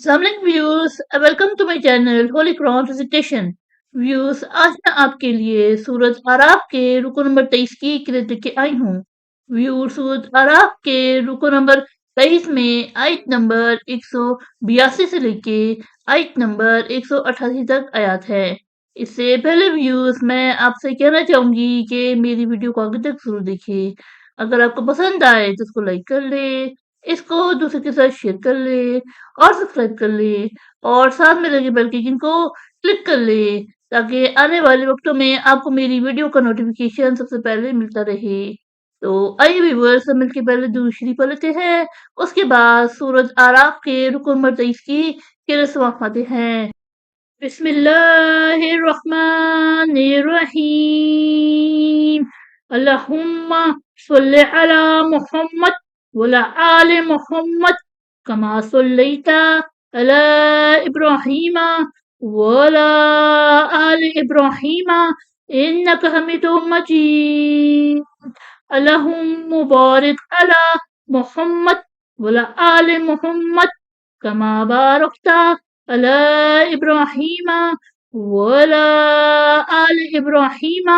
Assalamualaikum viewers, welcome to my channel Holy Quran Recitation. Viewers, आज मैं आपके लिए सूरत आराफ के रुको नंबर 23 की किरत लेके आई हूँ। व्यूअर्स, सूरत आराफ के रुको नंबर 23 में आयत नंबर 182 से लेके आयत नंबर 188 तक आयात है। इससे पहले व्यूअर्स, मैं आपसे कहना चाहूंगी कि मेरी वीडियो को आगे तक जरूर देखें। अगर आपको पसंद आए तो इसको लाइक कर ले, इसको दूसरे के साथ शेयर कर ले और सब्सक्राइब कर ले और साथ में लगे बेल के आइकन को क्लिक कर ले ताकि आने वाले वक्तों में आपको मेरी वीडियो का नोटिफिकेशन सबसे पहले मिलता रहे। तो आइए व्यूअर्स, सब मिलके पहले दुरूद शरीफ पढ़ लेते हैं, उसके बाद सूरत आराफ के रुकू नंबर 23 की किरत समाप्त हैं। बिस्मिल्लाहिर्रहमानिर्रहीम। अल्लाहुम्मा सल्लि अला मुहम्मद वला आले मुहम्मद कमा सल्लैता अला इब्राहीमा वला आले इब्राहीमा इन्नका हमीदुम मजीद। अल्लाहुम्मा बारिक अला मुहम्मद वला आले मुहम्मद कमा बारकता अला इब्राहीमा वला आले इब्राहीमा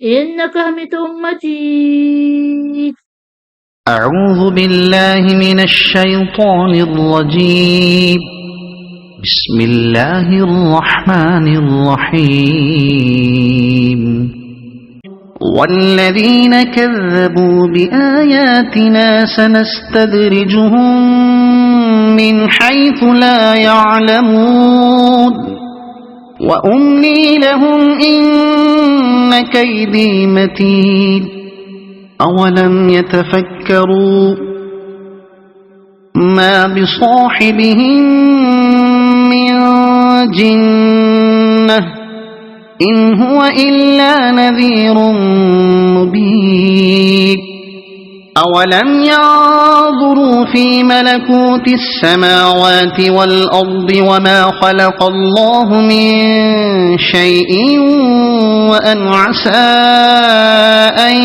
इन्नका हमीदुम मजीद। أعوذ بالله من الشيطان الرجيم. بسم الله الرحمن الرحيم. والذين كذبوا بآياتنا سنستدرجهم من حيث لا يعلمون وأملي لهم إن كيدي متين. أولم يتفكروا ما بصاحبهم من جنة إن هو إلا نذير مبين. أولم ينظروا في ملكوت السماوات والأرض وما خلق الله من شيء وأن عسى أن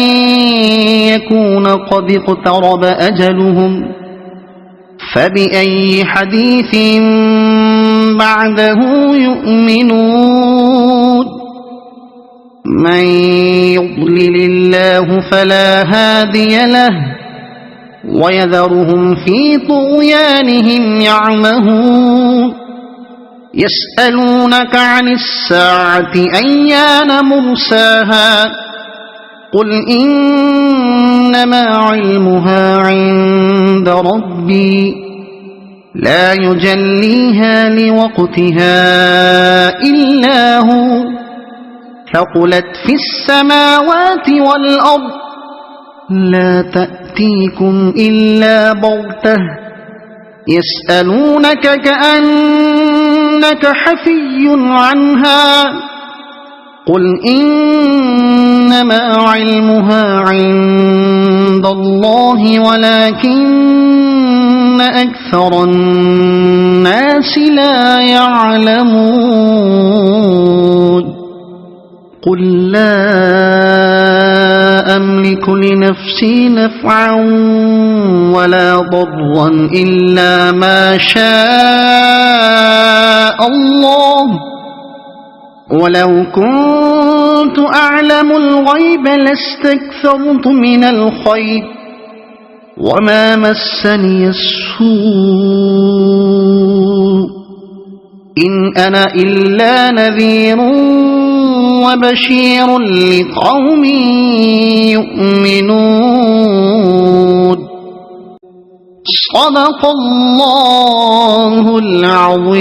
يكون قد اقترب أجلهم فبأي حديث بعده يؤمنون. من يضلل الله فلا هادي له ويذرهم في طغيانهم يعمهون. يسألونك عن الساعة أيان مرساها قل إنما علمها عند ربي لا يجليها لوقتها إلا هو ثقلت في السماوات والأرض لا تأتيكم إلا بغتة يسألونك كأنك حفي عنها قل إنما علمها عند الله ولكن أكثر الناس لا يعلمون. قل لا أملك لنفسي نفعا ولا ضرا إلا ما شاء الله ولو كنت أعلم الغيب لاستكثرت من الخير وما مسني السوء إن أنا إلا نذير وبشير لقوم يؤمنون. صدق الله العظيم.